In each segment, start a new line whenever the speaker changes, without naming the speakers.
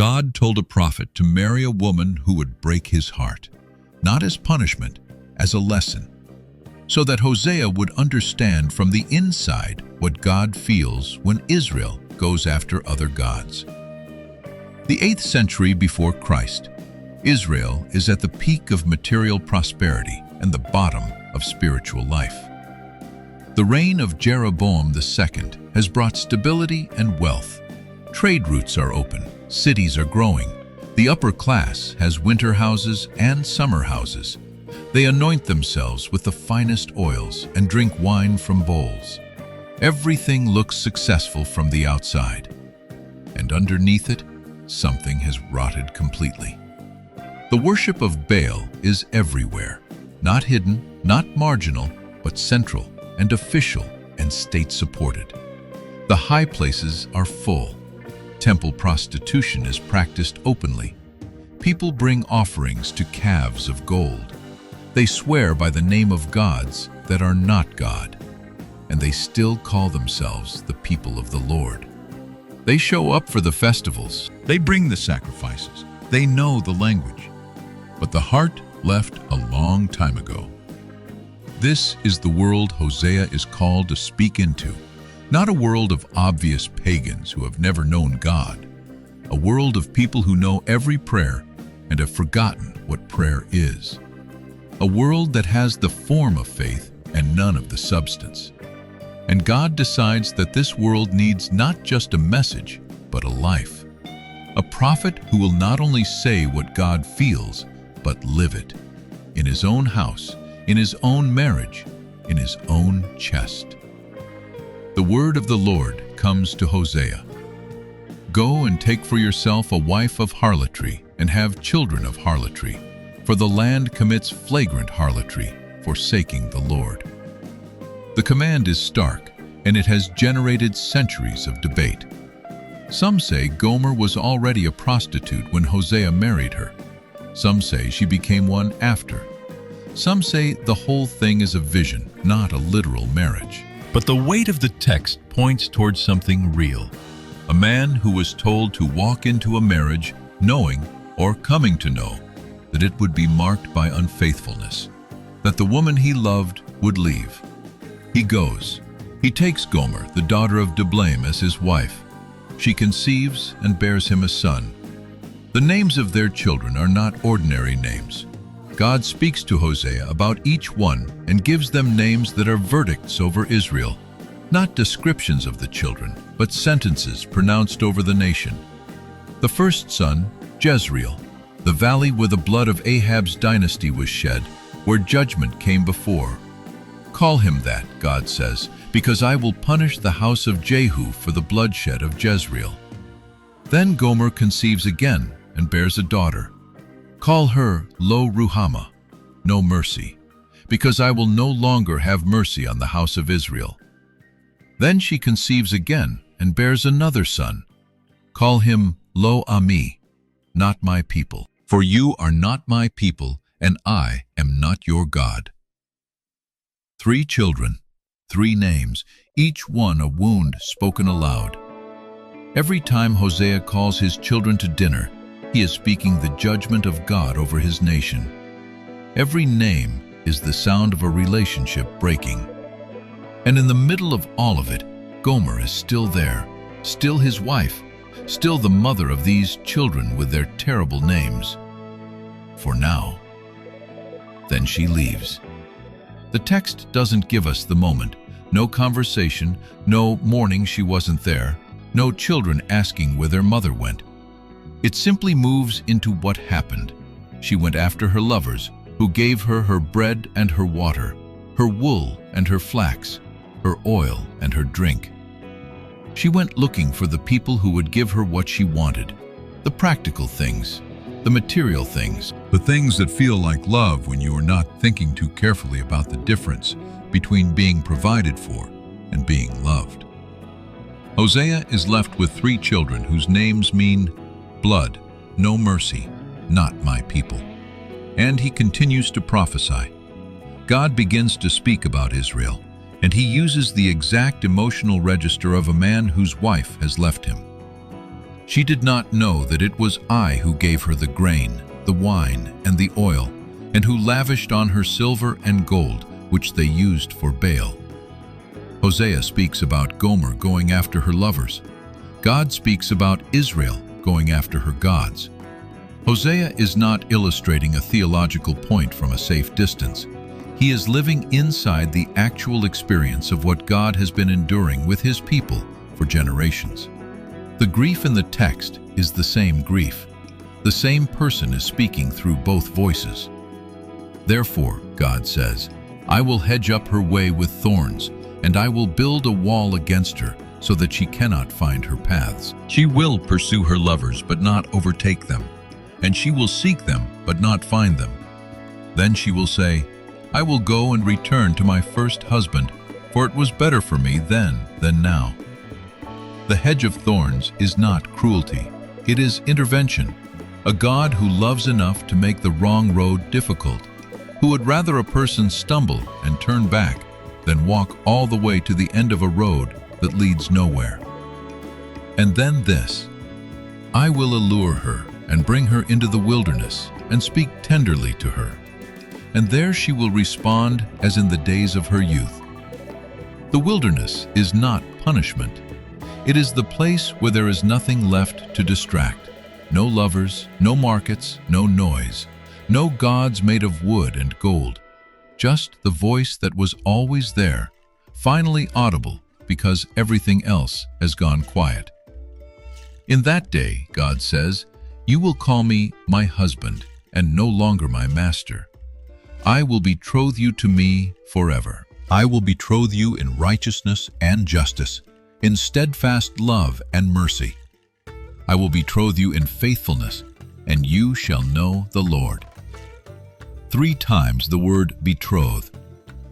God told a prophet to marry a woman who would break his heart, not as punishment, as a lesson, so that Hosea would understand from the inside what God feels when Israel goes after other gods. The 8th century before Christ, Israel is at the peak of material prosperity and the bottom of spiritual life. The reign of Jeroboam II has brought stability and wealth. Trade routes are open, cities are growing. The upper class has winter houses and summer houses. They anoint themselves with the finest oils and drink wine from bowls. Everything looks successful from the outside, and underneath it, something has rotted completely. The worship of Baal is everywhere, not hidden, not marginal, but central and official and state-supported. The high places are full. Temple prostitution is practiced openly. People bring offerings to calves of gold. They swear by the name of gods that are not God, and they still call themselves the people of the Lord. They show up for the festivals. They bring the sacrifices. They know the language. But the heart left a long time ago. This is the world Hosea is called to speak into, not a world of obvious pagans who have never known God, a world of people who know every prayer and have forgotten what prayer is, a world that has the form of faith and none of the substance. And God decides that this world needs not just a message, but a life. A prophet who will not only say what God feels, but live it. In his own house, in his own marriage, in his own chest. The word of the Lord comes to Hosea. Go and take for yourself a wife of harlotry, and have children of harlotry, for the land commits flagrant harlotry, forsaking the Lord. The command is stark, and it has generated centuries of debate. Some say Gomer was already a prostitute when Hosea married her. Some say she became one after. Some say the whole thing is a vision, not a literal marriage. But the weight of the text points towards something real. A man who was told to walk into a marriage knowing or coming to know that it would be marked by unfaithfulness, that the woman he loved would leave. He goes. He takes Gomer, the daughter of Diblaim, as his wife. She conceives and bears him a son. The names of their children are not ordinary names. God speaks to Hosea about each one and gives them names that are verdicts over Israel, not descriptions of the children, but sentences pronounced over the nation. The first son, Jezreel, the valley where the blood of Ahab's dynasty was shed, where judgment came before. Call him that, God says, because I will punish the house of Jehu for the bloodshed of Jezreel. Then Gomer conceives again and bears a daughter. Call her Lo Ruhamah, no mercy, because I will no longer have mercy on the house of Israel. Then she conceives again and bears another son. Call him Lo Ami, not my people, for you are not my people, and I am not your God. 3 children, 3 names, each one a wound spoken aloud. Every time Hosea calls his children to dinner, he is speaking the judgment of God over his nation. Every name is the sound of a relationship breaking. And in the middle of all of it, Gomer is still there, still his wife, still the mother of these children with their terrible names. For now. Then she leaves. The text doesn't give us the moment. No conversation, no mourning she wasn't there, no children asking where their mother went. It simply moves into what happened. She went after her lovers, who gave her her bread and her water, her wool and her flax, her oil and her drink. She went looking for the people who would give her what she wanted, the practical things, the material things, the things that feel like love when you are not thinking too carefully about the difference between being provided for and being loved. Hosea is left with 3 children whose names mean blood, no mercy, not my people. And he continues to prophesy. God begins to speak about Israel, and he uses the exact emotional register of a man whose wife has left him. She did not know that it was I who gave her the grain, the wine, and the oil, and who lavished on her silver and gold, which they used for Baal. Hosea speaks about Gomer going after her lovers. God speaks about Israel going after her gods. Hosea is not illustrating a theological point from a safe distance. He is living inside the actual experience of what God has been enduring with his people for generations. The grief in the text is the same grief. The same person is speaking through both voices. Therefore, God says, I will hedge up her way with thorns, and I will build a wall against her, so that she cannot find her paths. She will pursue her lovers, but not overtake them, and she will seek them, but not find them. Then she will say, I will go and return to my first husband, for it was better for me then than now. The hedge of thorns is not cruelty, it is intervention. A God who loves enough to make the wrong road difficult, who would rather a person stumble and turn back than walk all the way to the end of a road that leads nowhere. And then this, I will allure her and bring her into the wilderness and speak tenderly to her. And there she will respond as in the days of her youth. The wilderness is not punishment. It is the place where there is nothing left to distract. No lovers, no markets, no noise, no gods made of wood and gold. Just the voice that was always there, finally audible because everything else has gone quiet. In that day, God says, you will call me my husband and no longer my master. I will betroth you to me forever. I will betroth you in righteousness and justice, in steadfast love and mercy. I will betroth you in faithfulness, and you shall know the Lord. 3 times the word betroth,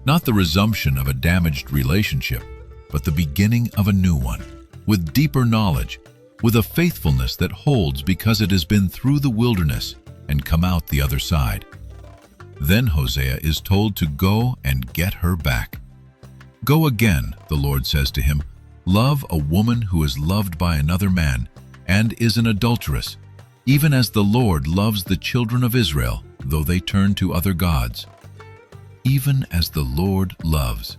not the resumption of a damaged relationship, but the beginning of a new one, with deeper knowledge, with a faithfulness that holds because it has been through the wilderness and come out the other side. Then Hosea is told to go and get her back. Go again, the Lord says to him, love a woman who is loved by another man and is an adulteress, even as the Lord loves the children of Israel, though they turn to other gods. Even as the Lord loves.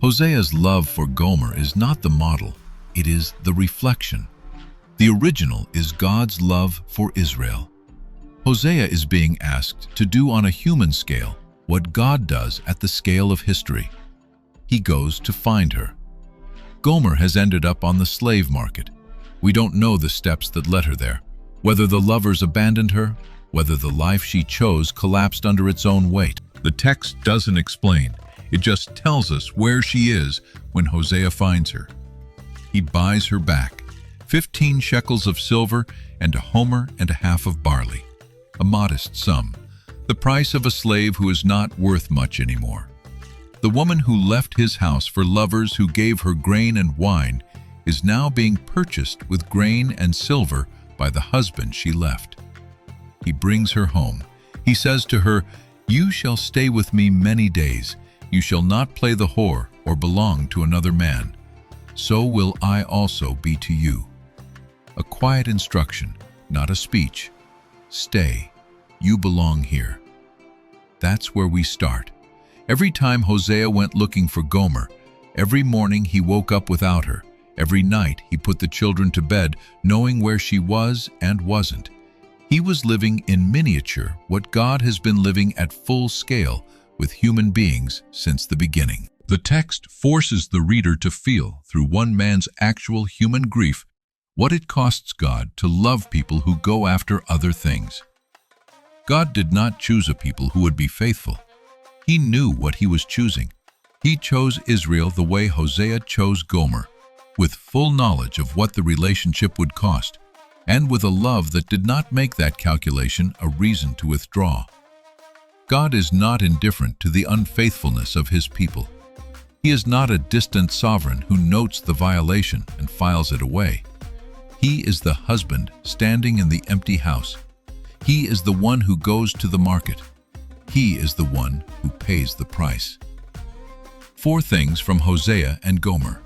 Hosea's love for Gomer is not the model, it is the reflection. The original is God's love for Israel. Hosea is being asked to do on a human scale what God does at the scale of history. He goes to find her. Gomer has ended up on the slave market. We don't know the steps that led her there, whether the lovers abandoned her, whether the life she chose collapsed under its own weight. The text doesn't explain. It just tells us where she is when Hosea finds her. He buys her back, 15 shekels of silver and a homer and a half of barley. A modest sum, the price of a slave who is not worth much anymore. The woman who left his house for lovers who gave her grain and wine is now being purchased with grain and silver by the husband she left. He brings her home. He says to her, you shall stay with me many days. You shall not play the whore or belong to another man. So will I also be to you. A quiet instruction, not a speech. Stay. You belong here. That's where we start. Every time Hosea went looking for Gomer, every morning he woke up without her. Every night he put the children to bed, knowing where she was and wasn't. He was living in miniature what God has been living at full scale with human beings since the beginning. The text forces the reader to feel, through one man's actual human grief, what it costs God to love people who go after other things. God did not choose a people who would be faithful. He knew what he was choosing. He chose Israel the way Hosea chose Gomer, with full knowledge of what the relationship would cost, and with a love that did not make that calculation a reason to withdraw. God is not indifferent to the unfaithfulness of his people. He is not a distant sovereign who notes the violation and files it away. He is the husband standing in the empty house. He is the one who goes to the market. He is the one who pays the price. 4 things from Hosea and Gomer.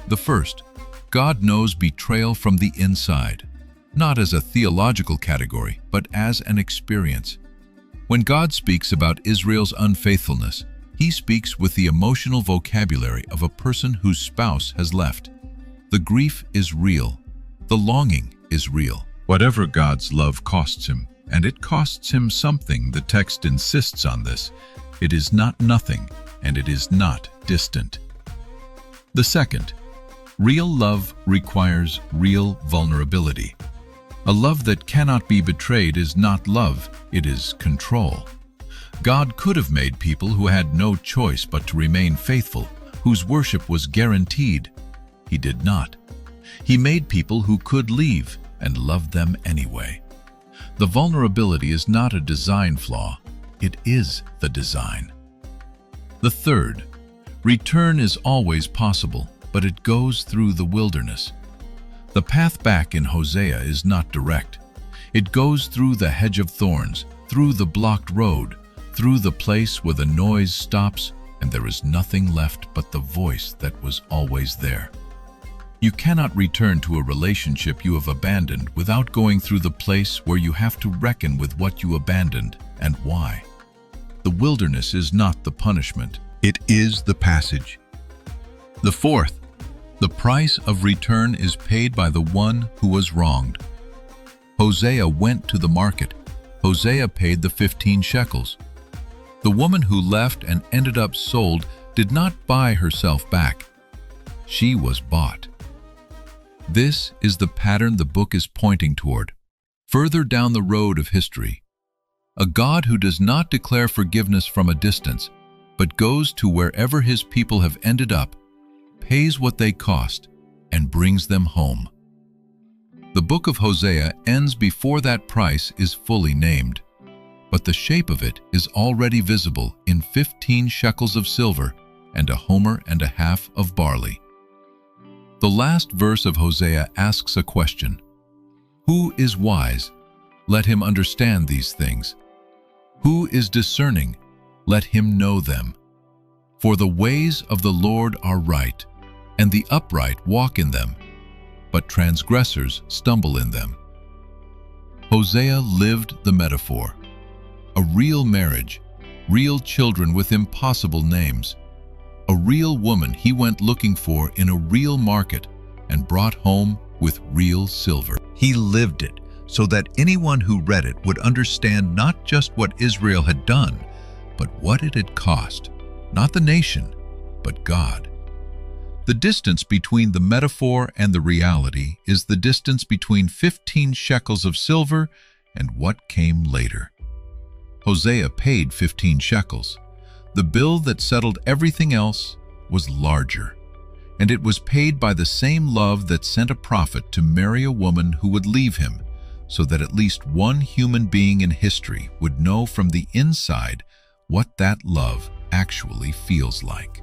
The first, God knows betrayal from the inside, not as a theological category, but as an experience. When God speaks about Israel's unfaithfulness, he speaks with the emotional vocabulary of a person whose spouse has left. The grief is real. The longing is real. Whatever God's love costs him, and it costs him something, the text insists on this. It is not nothing, and it is not distant. The second, real love requires real vulnerability. A love that cannot be betrayed is not love, it is control. God could have made people who had no choice but to remain faithful, whose worship was guaranteed. He did not. He made people who could leave and loved them anyway. The vulnerability is not a design flaw, it is the design. The third, return is always possible, but it goes through the wilderness. The path back in Hosea is not direct. It goes through the hedge of thorns, through the blocked road, through the place where the noise stops and there is nothing left but the voice that was always there. You cannot return to a relationship you have abandoned without going through the place where you have to reckon with what you abandoned and why. The wilderness is not the punishment, it is the passage. The fourth, the price of return is paid by the one who was wronged. Hosea went to the market. Hosea paid the 15 shekels. The woman who left and ended up sold did not buy herself back. She was bought. This is the pattern the book is pointing toward. Further down the road of history, a God who does not declare forgiveness from a distance, but goes to wherever his people have ended up, pays what they cost, and brings them home. The book of Hosea ends before that price is fully named, but the shape of it is already visible in 15 shekels of silver and a homer and a half of barley. The last verse of Hosea asks a question. Who is wise? Let him understand these things. Who is discerning? Let him know them. For the ways of the Lord are right, and the upright walk in them, but transgressors stumble in them. Hosea lived the metaphor. A real marriage, real children with impossible names, a real woman he went looking for in a real market and brought home with real silver. He lived it so that anyone who read it would understand not just what Israel had done, but what it had cost, not the nation, but God. The distance between the metaphor and the reality is the distance between 15 shekels of silver and what came later. Hosea paid 15 shekels. The bill that settled everything else was larger, and it was paid by the same love that sent a prophet to marry a woman who would leave him, so that at least one human being in history would know from the inside what that love actually feels like.